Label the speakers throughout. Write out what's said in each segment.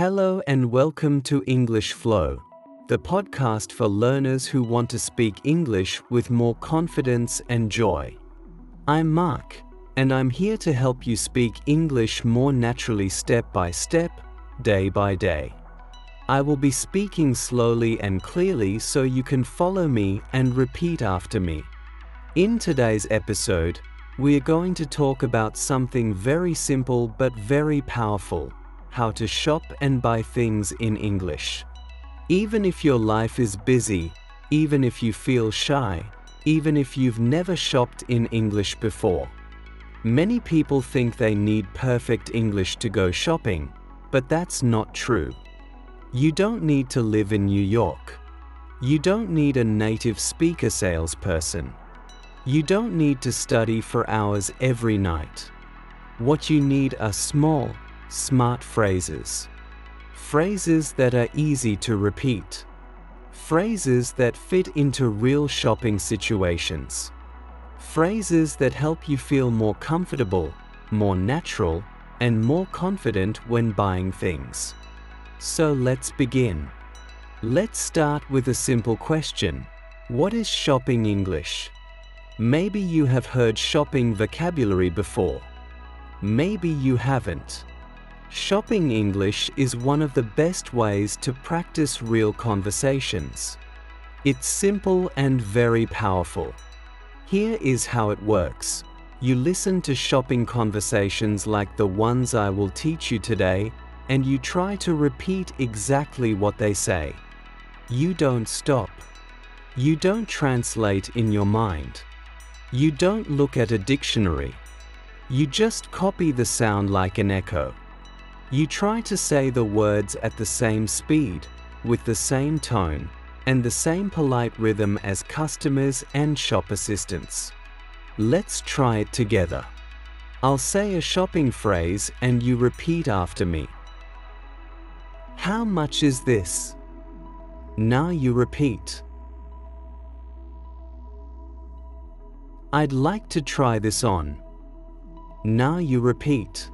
Speaker 1: Hello and welcome to English Flow, the podcast for learners who want to speak English with more confidence and joy. I'm Mark, and I'm here to help you speak English more naturally step by step, day by day. I will be speaking slowly and clearly so you can follow me and repeat after me. In today's episode, we are going to talk about something very simple but very powerful: how to shop and buy things in English. Even if your life is busy, even if you feel shy, even if you've never shopped in English before. Many people think they need perfect English to go shopping, but that's not true. You don't need to live in New York. You don't need a native speaker salesperson. You don't need to study for hours every night. What you need are small, smart phrases. Phrases that are easy to repeat. Phrases that fit into real shopping situations. Phrases that help you feel more comfortable, more natural, and more confident when buying things. So let's begin. Let's start with a simple question. What is shopping English? Maybe you have heard shopping vocabulary before. Maybe you haven't. Shopping English is one of the best ways to practice real conversations. It's simple and very powerful. Here is how it works. You listen to shopping conversations like the ones I will teach you today, and you try to repeat exactly what they say. You don't stop. You don't translate in your mind. You don't look at a dictionary. You just copy the sound like an echo. You try to say the words at the same speed, with the same tone, and the same polite rhythm as customers and shop assistants. Let's try it together. I'll say a shopping phrase and you repeat after me. How much is this? Now you repeat. I'd like to try this on. Now you repeat.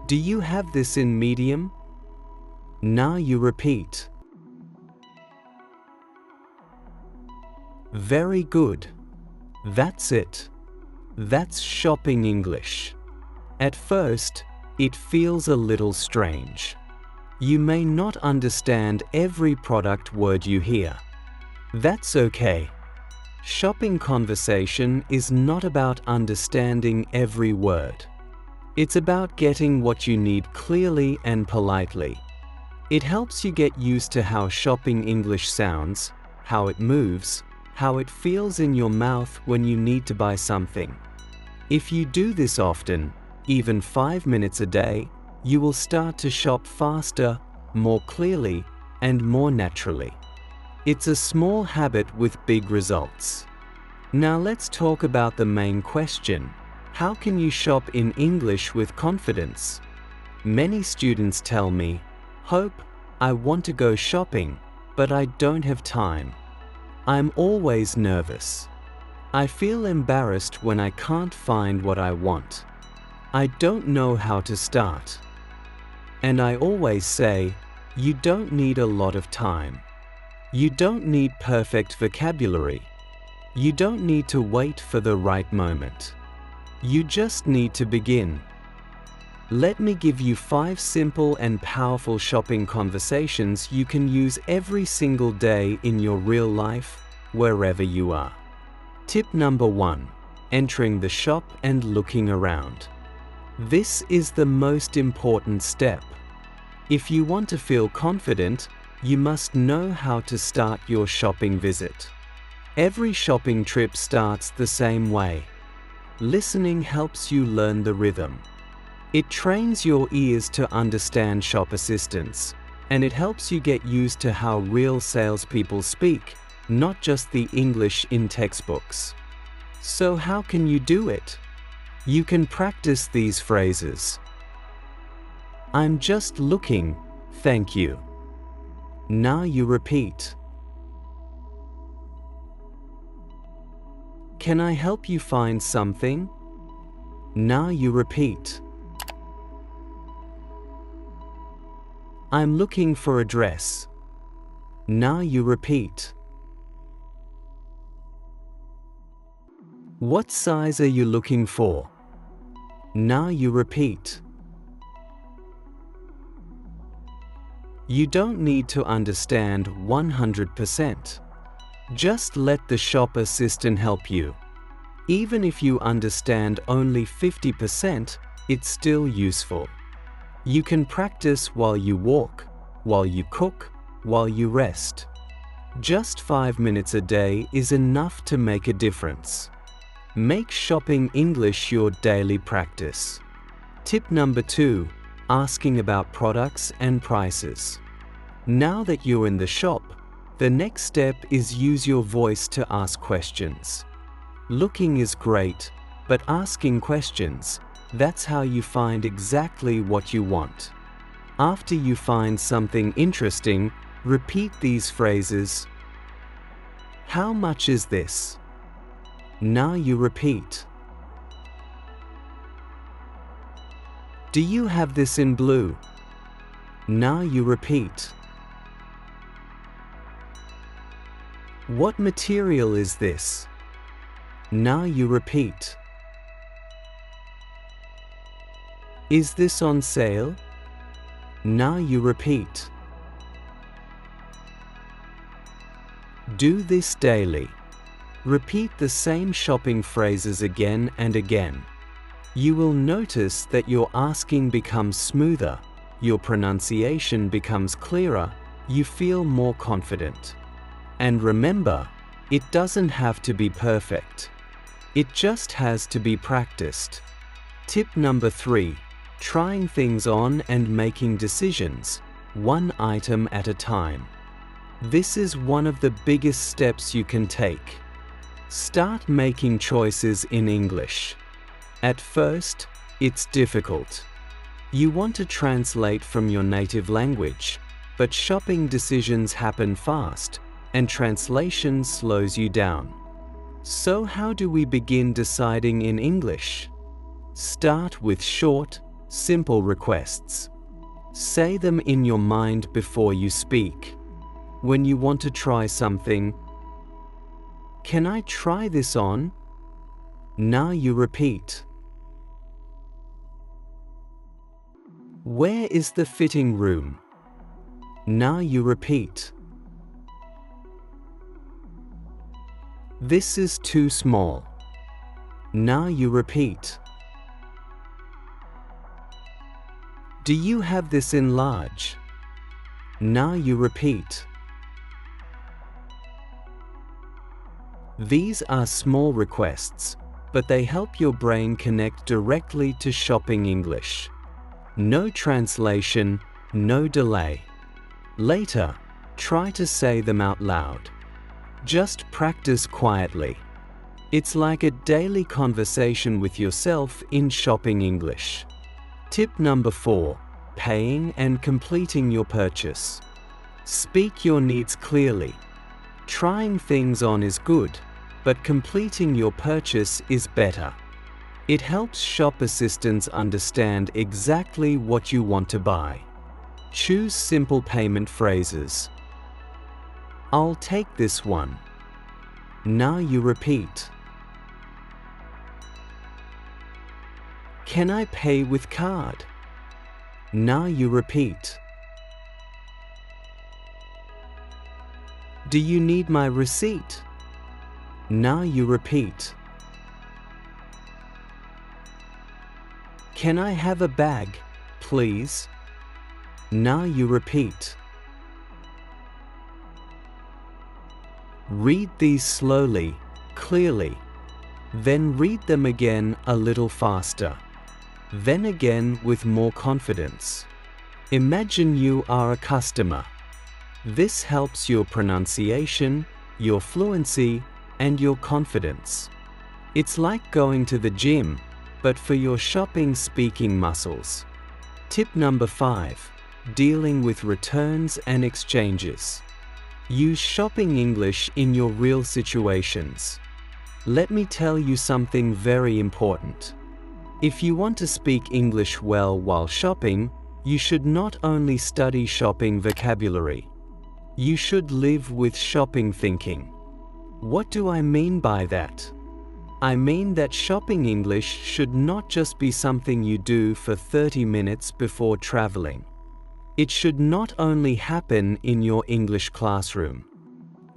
Speaker 1: Do you have this in medium? Now you repeat. Very good. That's it. That's shopping English. At first, it feels a little strange. You may not understand every product word you hear. That's okay. Shopping conversation is not about understanding every word. It's about getting what you need clearly and politely. It helps you get used to how shopping English sounds, how it moves, how it feels in your mouth when you need to buy something. If you do this often, even 5 minutes a day, you will start to shop faster, more clearly, and more naturally. It's a small habit with big results. Now let's talk about the main question. How can you shop in English with confidence? Many students tell me, "Hope, I want to go shopping, but I don't have time. I'm always nervous. I feel embarrassed when I can't find what I want. I don't know how to start." And I always say, you don't need a lot of time. You don't need perfect vocabulary. You don't need to wait for the right moment. You just need to begin. Let me give you 5 simple and powerful shopping conversations you can use every single day in your real life, wherever you are. Tip number 1. Entering the shop and looking around. This is the most important step. If you want to feel confident, you must know how to start your shopping visit. Every shopping trip starts the same way. Listening helps you learn the rhythm. It trains your ears to understand shop assistants, and it helps you get used to how real salespeople speak, not just the English in textbooks. So how can you do it? You can practice these phrases. I'm just looking, thank you. Now you repeat. Can I help you find something? Now you repeat. I'm looking for a dress. Now you repeat. What size are you looking for? Now you repeat. You don't need to understand 100%. Just let the shop assistant help you. Even if you understand only 50%, it's still useful. You can practice while you walk, while you cook, while you rest. Just 5 minutes a day is enough to make a difference. Make shopping English your daily practice. Tip number 2, asking about products and prices. Now that you're in the shop, the next step is use your voice to ask questions. Looking is great, but asking questions, that's how you find exactly what you want. After you find something interesting, repeat these phrases. How much is this? Now you repeat. Do you have this in blue? Now you repeat. What material is this? Now you repeat. Is this on sale? Now you repeat. Do this daily. Repeat the same shopping phrases again and again. You will notice that your asking becomes smoother, your pronunciation becomes clearer, you feel more confident. And remember, it doesn't have to be perfect. It just has to be practiced. Tip number 3, trying things on and making decisions, one item at a time. This is one of the biggest steps you can take. Start making choices in English. At first, it's difficult. You want to translate from your native language, but shopping decisions happen fast, and translation slows you down. So how do we begin deciding in English? Start with short, simple requests. Say them in your mind before you speak. When you want to try something, can I try this on? Now you repeat. Where is the fitting room? Now you repeat. This is too small. Now you repeat. Do you have this in large? Now you repeat. These are small requests, but they help your brain connect directly to shopping English. No translation, no delay. Later, try to say them out loud. Just practice quietly. It's like a daily conversation with yourself in shopping English. Tip number 4, paying and completing your purchase. Speak your needs clearly. Trying things on is good, but completing your purchase is better. It helps shop assistants understand exactly what you want to buy. Choose simple payment phrases. I'll take this one. Now you repeat. Can I pay with card? Now you repeat. Do you need my receipt? Now you repeat. Can I have a bag, please? Now you repeat. Read these slowly, clearly. Then read them again a little faster. Then again with more confidence. Imagine you are a customer. This helps your pronunciation, your fluency, and your confidence. It's like going to the gym, but for your shopping speaking muscles. Tip number 5, dealing with returns and exchanges. Use shopping English in your real situations. Let me tell you something very important. If you want to speak English well while shopping, You should not only study shopping vocabulary. You should live with shopping thinking. What do I mean by that? I mean that shopping English should not just be something you do for 30 minutes before traveling. It should not only happen in your English classroom.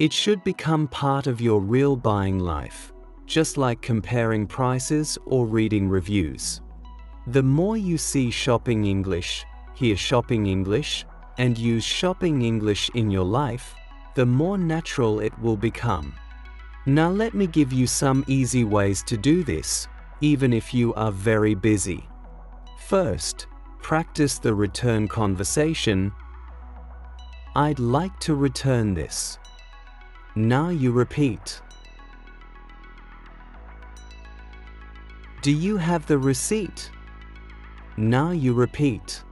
Speaker 1: It should become part of your real buying life, just like comparing prices or reading reviews. The more you see shopping English, hear shopping English, and use shopping English in your life, the more natural it will become. Now let me give you some easy ways to do this, even if you are very busy. First, practice the return conversation. I'd like to return this. Now you repeat. Do you have the receipt? Now you repeat.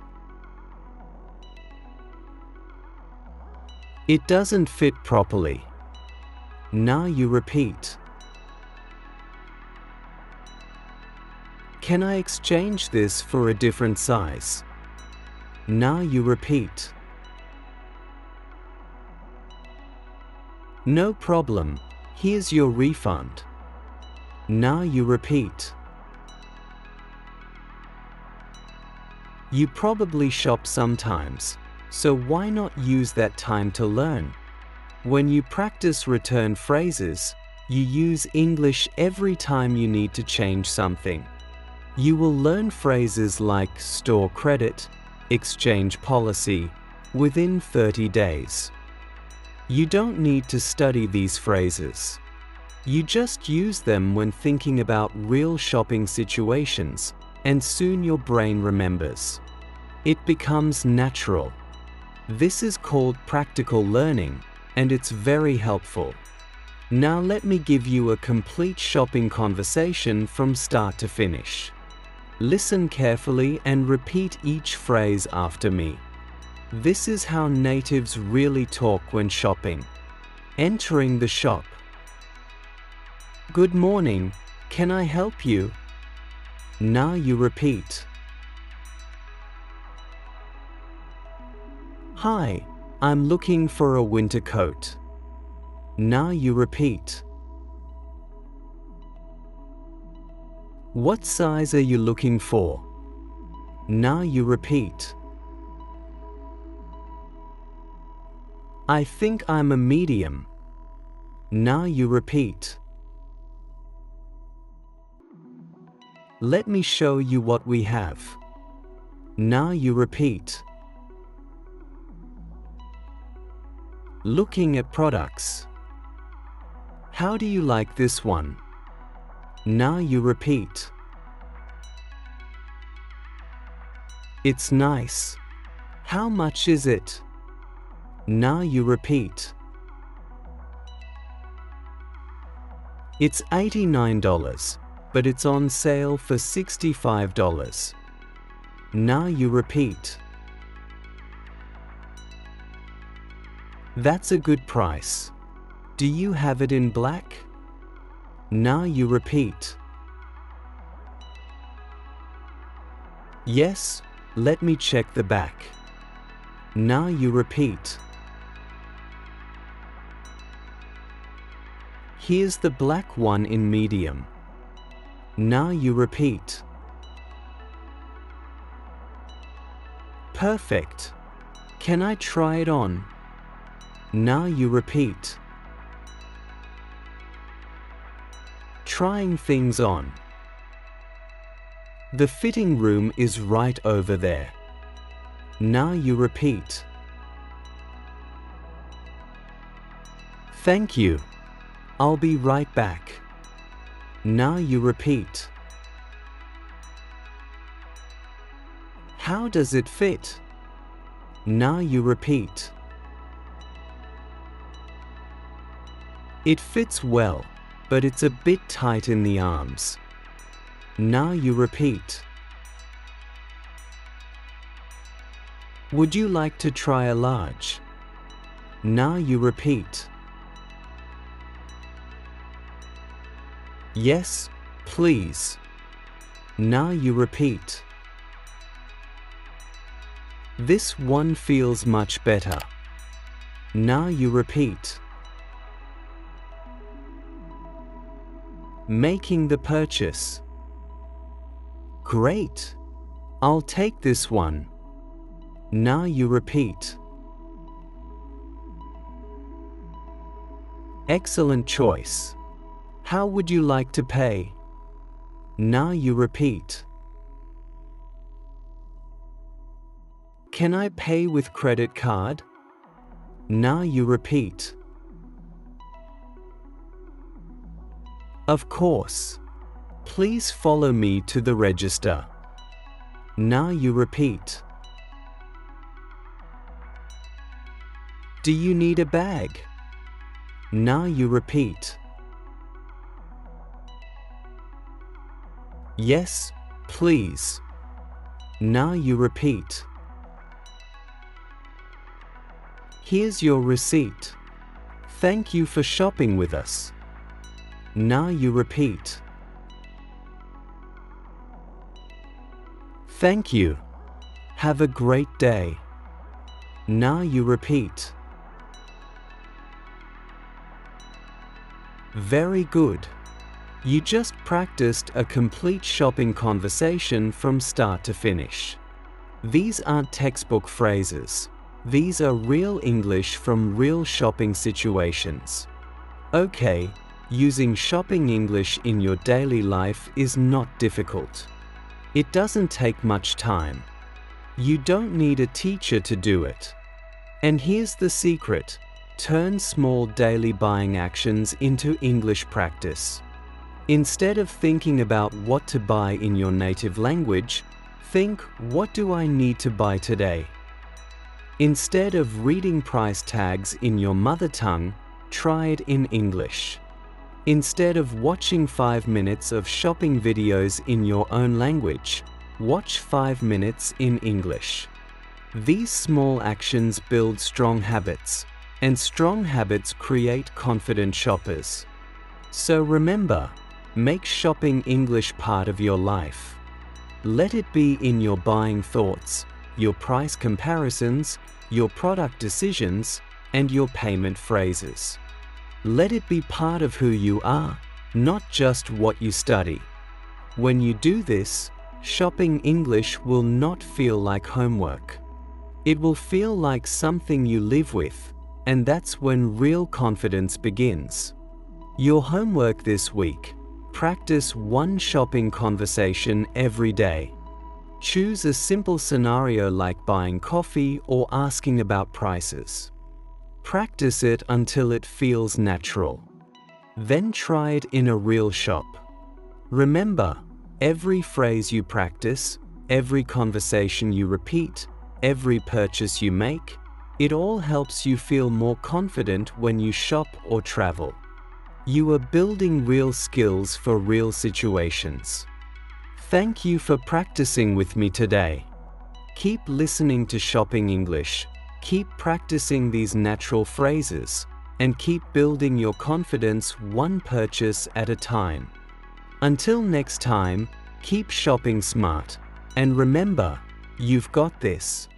Speaker 1: It doesn't fit properly. Now you repeat. Can I exchange this for a different size? Now you repeat. No problem, here's your refund. Now you repeat. You probably shop sometimes, so why not use that time to learn? When you practice return phrases, you use English every time you need to change something. You will learn phrases like store credit, exchange policy, within 30 days. You don't need to study these phrases. You just use them when thinking about real shopping situations, and soon your brain remembers. It becomes natural. This is called practical learning, and it's very helpful. Now let me give you a complete shopping conversation from start to finish. Listen carefully and repeat each phrase after me. This is how natives really talk when shopping. Entering the shop. Good morning, can I help you? Now you repeat. Hi, I'm looking for a winter coat. Now you repeat. What size are you looking for? Now you repeat. I think I'm a medium. Now you repeat. Let me show you what we have. Now you repeat. Looking at products. How do you like this one? Now you repeat. It's nice. How much is it? Now you repeat. It's $89, but it's on sale for $65. Now you repeat. That's a good price. Do you have it in black? Now you repeat. Yes, let me check the back. Now you repeat. Here's the black one in medium. Now you repeat. Perfect. Can I try it on? Now you repeat. Trying things on. The fitting room is right over there. Now you repeat. Thank you. I'll be right back. Now you repeat. How does it fit? Now you repeat. It fits well, but it's a bit tight in the arms. Now you repeat. Would you like to try a large? Now you repeat. Yes, please. Now you repeat. This one feels much better. Now you repeat. Making the purchase. Great. I'll take this one. Now you repeat. Excellent choice. How would you like to pay? Now you repeat. Can I pay with credit card? Now you repeat. Of course. Please follow me to the register. Now you repeat. Do you need a bag? Now you repeat. Yes, please. Now you repeat. Here's your receipt. Thank you for shopping with us. Now you repeat. Thank you. Have a great day. Now you repeat. Very good. You just practiced a complete shopping conversation from start to finish. These aren't textbook phrases. These are real English from real shopping situations. Okay, using shopping English in your daily life is not difficult. It doesn't take much time. You don't need a teacher to do it. And here's the secret: turn small daily buying actions into English practice. Instead of thinking about what to buy in your native language, think, what do I need to buy today? Instead of reading price tags in your mother tongue, try it in English. Instead of watching 5 minutes of shopping videos in your own language, watch 5 minutes in English. These small actions build strong habits, and strong habits create confident shoppers. So remember, make shopping English part of your life. Let it be in your buying thoughts, your price comparisons, your product decisions, and your payment phrases. Let it be part of who you are, not just what you study. When you do this, shopping English will not feel like homework. It will feel like something you live with, and that's when real confidence begins. Your homework this week: practice one shopping conversation every day. Choose a simple scenario like buying coffee or asking about prices. Practice it until it feels natural. Then try it in a real shop. Remember, every phrase you practice, every conversation you repeat, every purchase you make, it all helps you feel more confident when you shop or travel. You are building real skills for real situations. Thank you for practicing with me today. Keep listening to Shopping English, keep practicing these natural phrases, and keep building your confidence one purchase at a time. Until next time, keep shopping smart, and remember, you've got this.